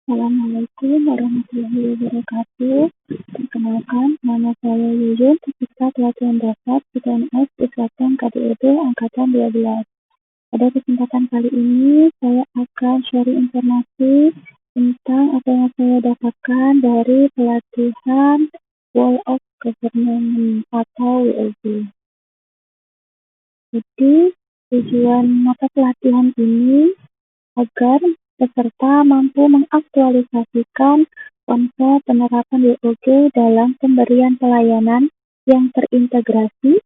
Assalamualaikum warahmatullahi wabarakatuh. Perkenalkan, nama saya Yuyun, peserta pelatihan dasar PTNS Pusateng KDRB Angkatan 12. Pada kesempatan kali ini, saya akan sharing informasi tentang apa yang saya dapatkan dari pelatihan World of Government atau WOG. Jadi, tujuan mata pelatihan ini agar peserta mampu mengaktualisasikan konsep penerapan WOG dalam pemberian pelayanan yang terintegrasi,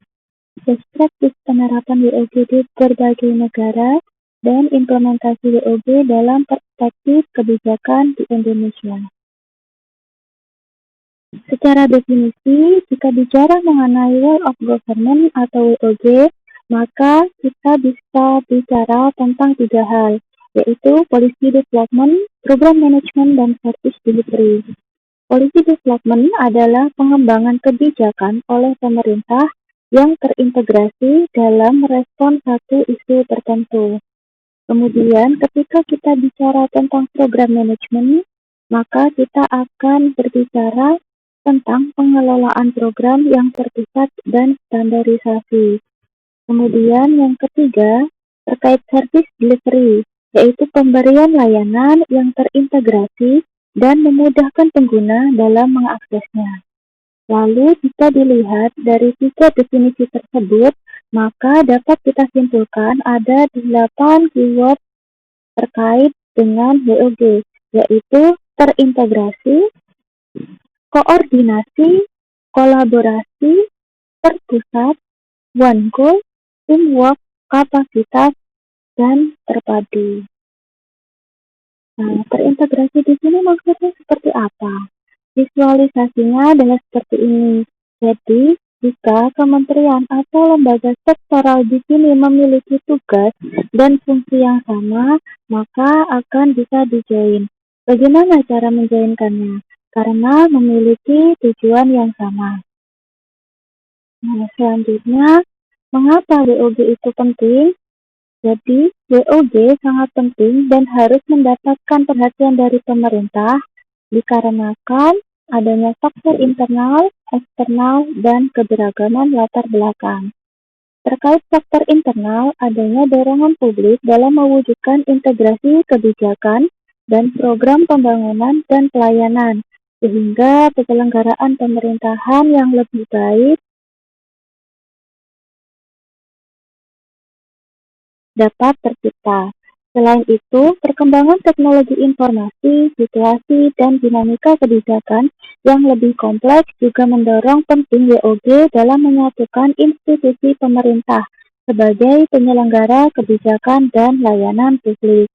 best practice penerapan WOG di berbagai negara, dan implementasi WOG dalam perspektif kebijakan di Indonesia. Secara definisi, jika bicara mengenai World of Government atau WOG, maka kita bisa bicara tentang 3 hal, yaitu Policy Development, Program Management, dan Service Delivery. Policy Development adalah pengembangan kebijakan oleh pemerintah yang terintegrasi dalam merespon satu isu tertentu. Kemudian, ketika kita bicara tentang Program Management, maka kita akan berbicara tentang pengelolaan program yang terpusat dan standarisasi. Kemudian yang ketiga, terkait service delivery, yaitu pemberian layanan yang terintegrasi dan memudahkan pengguna dalam mengaksesnya. Lalu jika dilihat dari 3 definisi tersebut, maka dapat kita simpulkan ada 8 keyword terkait dengan WOG, yaitu terintegrasi, koordinasi, kolaborasi, terpusat, one goal, teamwork, kapasitas, dan terpadu. Nah, terintegrasi di sini maksudnya seperti apa? Visualisasinya adalah seperti ini. Jadi, jika kementerian atau lembaga sektoral di sini memiliki tugas dan fungsi yang sama, maka akan bisa dijoin. Bagaimana cara menjoinkannya? Karena memiliki tujuan yang sama. Nah, selanjutnya, mengapa WOG itu penting? Jadi, WOG sangat penting dan harus mendapatkan perhatian dari pemerintah dikarenakan adanya faktor internal, eksternal, dan keberagaman latar belakang. Terkait faktor internal, adanya dorongan publik dalam mewujudkan integrasi kebijakan dan program pembangunan dan pelayanan, sehingga penyelenggaraan pemerintahan yang lebih baik dapat tercipta. Selain itu, perkembangan teknologi informasi, situasi, dan dinamika kebijakan yang lebih kompleks juga mendorong penting WOG dalam menyatukan institusi pemerintah sebagai penyelenggara kebijakan dan layanan publik.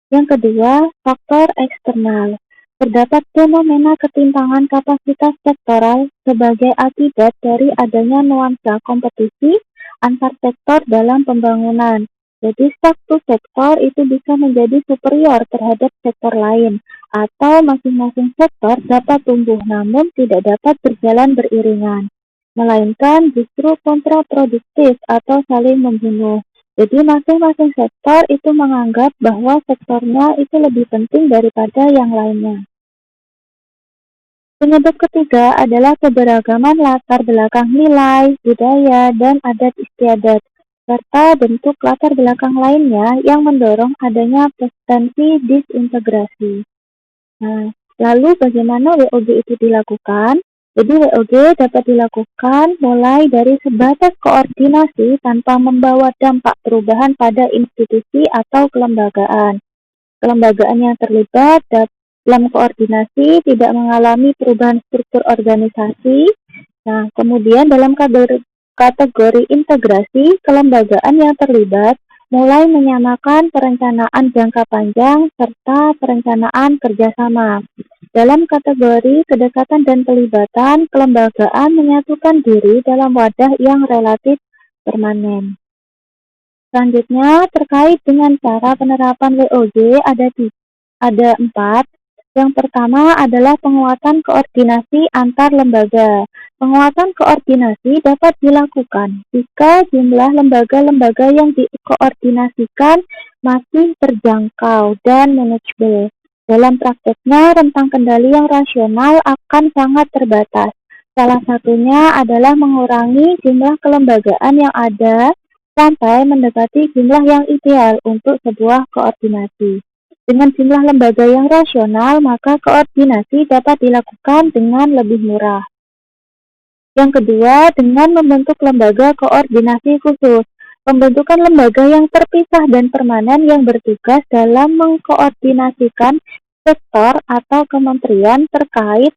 Yang kedua, faktor eksternal. Terdapat fenomena ketimpangan kapasitas sektoral sebagai akibat dari adanya nuansa kompetisi antar sektor dalam pembangunan. Jadi satu sektor itu bisa menjadi superior terhadap sektor lain, atau masing-masing sektor dapat tumbuh namun tidak dapat berjalan beriringan, melainkan justru kontraproduktif atau saling membunuh. Jadi masing-masing sektor itu menganggap bahwa sektornya itu lebih penting daripada yang lainnya. Penyebab ketiga adalah keberagaman latar belakang nilai, budaya, dan adat istiadat, serta bentuk latar belakang lainnya yang mendorong adanya potensi disintegrasi. Nah, lalu bagaimana WOG itu dilakukan? Jadi WOG dapat dilakukan mulai dari sebatas koordinasi tanpa membawa dampak perubahan pada institusi atau kelembagaan. Kelembagaan yang terlibat dalam koordinasi tidak mengalami perubahan struktur organisasi. Nah, kemudian dalam kategori integrasi, kelembagaan yang terlibat mulai menyamakan perencanaan jangka panjang serta perencanaan kerjasama. Dalam kategori kedekatan dan pelibatan, kelembagaan menyatukan diri dalam wadah yang relatif permanen. Selanjutnya, terkait dengan cara penerapan WOG ada 4. Yang pertama adalah penguatan koordinasi antar lembaga. Penguatan koordinasi dapat dilakukan jika jumlah lembaga-lembaga yang dikoordinasikan masih terjangkau dan manageable. Dalam prakteknya, rentang kendali yang rasional akan sangat terbatas. Salah satunya adalah mengurangi jumlah kelembagaan yang ada sampai mendekati jumlah yang ideal untuk sebuah koordinasi. Dengan jumlah lembaga yang rasional, maka koordinasi dapat dilakukan dengan lebih murah. Yang kedua, dengan membentuk lembaga koordinasi khusus. Pembentukan lembaga yang terpisah dan permanen yang bertugas dalam mengkoordinasikan sektor atau kementerian terkait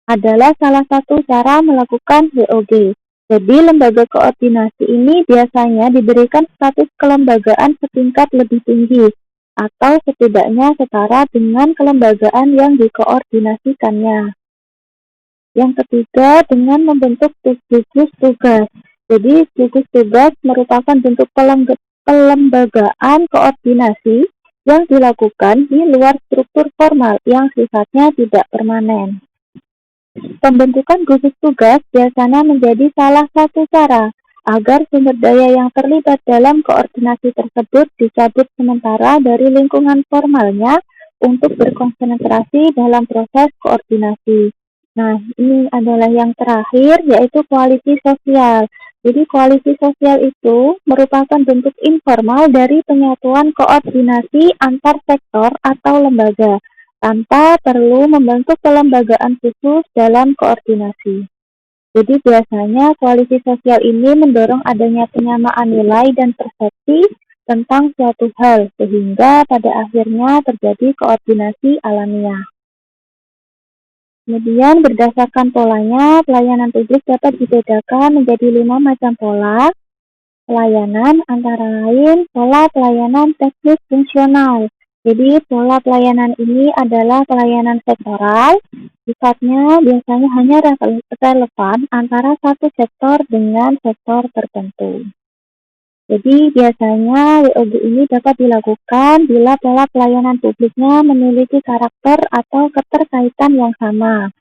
adalah salah satu cara melakukan WOG. Jadi, lembaga koordinasi ini biasanya diberikan status kelembagaan setingkat lebih tinggi atau setidaknya setara dengan kelembagaan yang dikoordinasikannya. Yang ketiga, dengan membentuk gugus tugas. Jadi, gugus tugas merupakan bentuk pelembagaan koordinasi yang dilakukan di luar struktur formal yang sifatnya tidak permanen. Pembentukan gugus tugas biasanya menjadi salah satu cara agar sumber daya yang terlibat dalam koordinasi tersebut dicabut sementara dari lingkungan formalnya untuk berkonsentrasi dalam proses koordinasi. Nah, ini adalah yang terakhir, yaitu koalisi sosial. Jadi, koalisi sosial itu merupakan bentuk informal dari penyatuan koordinasi antar sektor atau lembaga tanpa perlu membentuk kelembagaan khusus dalam koordinasi. Jadi biasanya koalisi sosial ini mendorong adanya penyamaan nilai dan persepsi tentang suatu hal, sehingga pada akhirnya terjadi koordinasi alamiah. Kemudian berdasarkan polanya, pelayanan publik dapat dibedakan menjadi 5 macam pola pelayanan, antara lain pola pelayanan teknis fungsional. Jadi pola pelayanan ini adalah pelayanan sektoral, sifatnya biasanya hanya relevan antara satu sektor dengan sektor tertentu. Jadi biasanya WOG ini dapat dilakukan bila pola pelayanan publiknya memiliki karakter atau keterkaitan yang sama.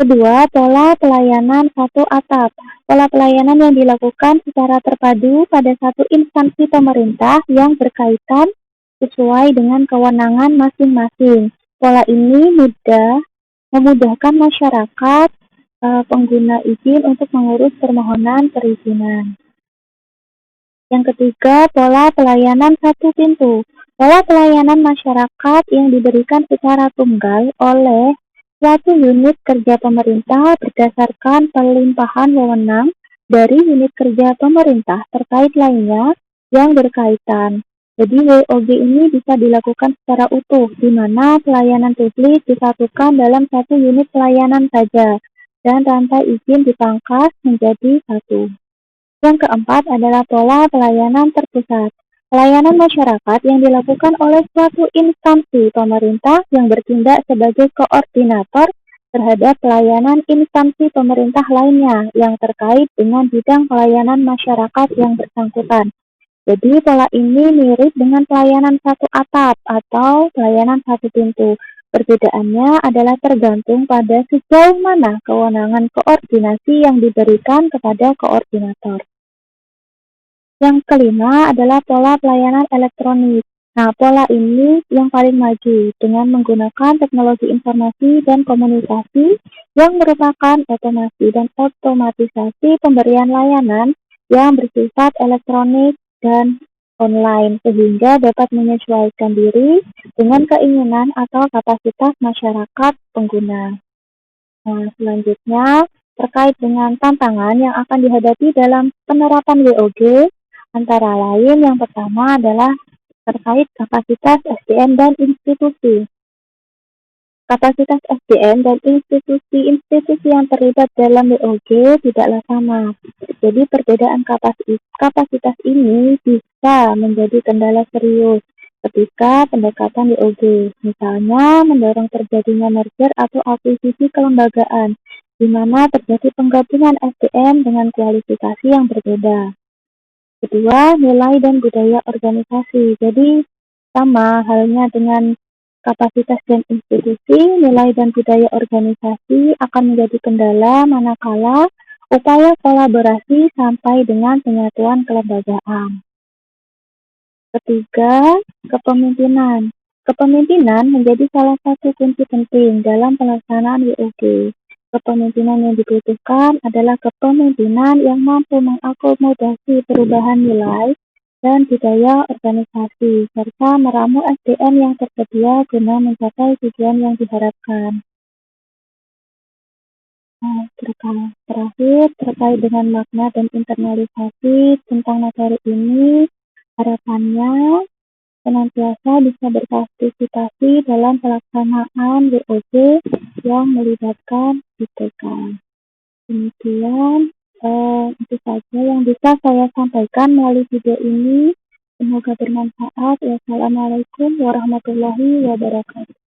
Kedua, pola pelayanan satu atap. Pola pelayanan yang dilakukan secara terpadu pada satu instansi pemerintah yang berkaitan sesuai dengan kewenangan masing-masing. Pola ini memudahkan masyarakat pengguna izin untuk mengurus permohonan perizinan. Yang ketiga, pola pelayanan satu pintu. Pola pelayanan masyarakat yang diberikan secara tunggal oleh suatu unit kerja pemerintah berdasarkan pelimpahan wewenang dari unit kerja pemerintah terkait lainnya yang berkaitan. Jadi WOG ini bisa dilakukan secara utuh, di mana pelayanan publik disatukan dalam satu unit pelayanan saja, dan rantai izin dipangkas menjadi satu. Yang keempat adalah pola pelayanan terpusat. Pelayanan masyarakat yang dilakukan oleh suatu instansi pemerintah yang bertindak sebagai koordinator terhadap pelayanan instansi pemerintah lainnya yang terkait dengan bidang pelayanan masyarakat yang bersangkutan. Jadi pola ini mirip dengan pelayanan satu atap atau pelayanan satu pintu. Perbedaannya adalah tergantung pada sejauh mana kewenangan koordinasi yang diberikan kepada koordinator. Yang kelima adalah pola pelayanan elektronik. Nah, pola ini yang paling maju dengan menggunakan teknologi informasi dan komunikasi yang merupakan otomasi dan otomatisasi pemberian layanan yang bersifat elektronik dan online, sehingga dapat menyesuaikan diri dengan keinginan atau kapasitas masyarakat pengguna. Nah, selanjutnya terkait dengan tantangan yang akan dihadapi dalam penerapan WOG, antara lain yang pertama adalah terkait kapasitas SDM dan institusi. Kapasitas SDM dan institusi yang terlibat dalam WOG tidaklah sama. Jadi perbedaan kapasitas ini bisa menjadi kendala serius ketika pendekatan WOG. Misalnya mendorong terjadinya merger atau akuisisi kelembagaan, di mana terjadi penggabungan SDM dengan kualifikasi yang berbeda. Kedua, nilai dan budaya organisasi. Jadi sama halnya dengan kapasitas dan institusi, nilai dan budaya organisasi akan menjadi kendala manakala upaya kolaborasi sampai dengan penyatuan kelembagaan. Ketiga, kepemimpinan. Kepemimpinan menjadi salah satu kunci penting dalam pelaksanaan WOG. Kepemimpinan yang dibutuhkan adalah kepemimpinan yang mampu mengakomodasi perubahan nilai dan budaya organisasi, serta meramu SDM yang tersedia guna mencapai tujuan yang diharapkan. Nah, terakhir, terkait dengan makna dan internalisasi tentang materi ini, harapannya senantiasa bisa berpartisipasi dalam pelaksanaan WOG yang melibatkan IPK. Demikian, itu saja yang bisa saya sampaikan melalui video ini. Semoga bermanfaat. Wassalamualaikum warahmatullahi wabarakatuh.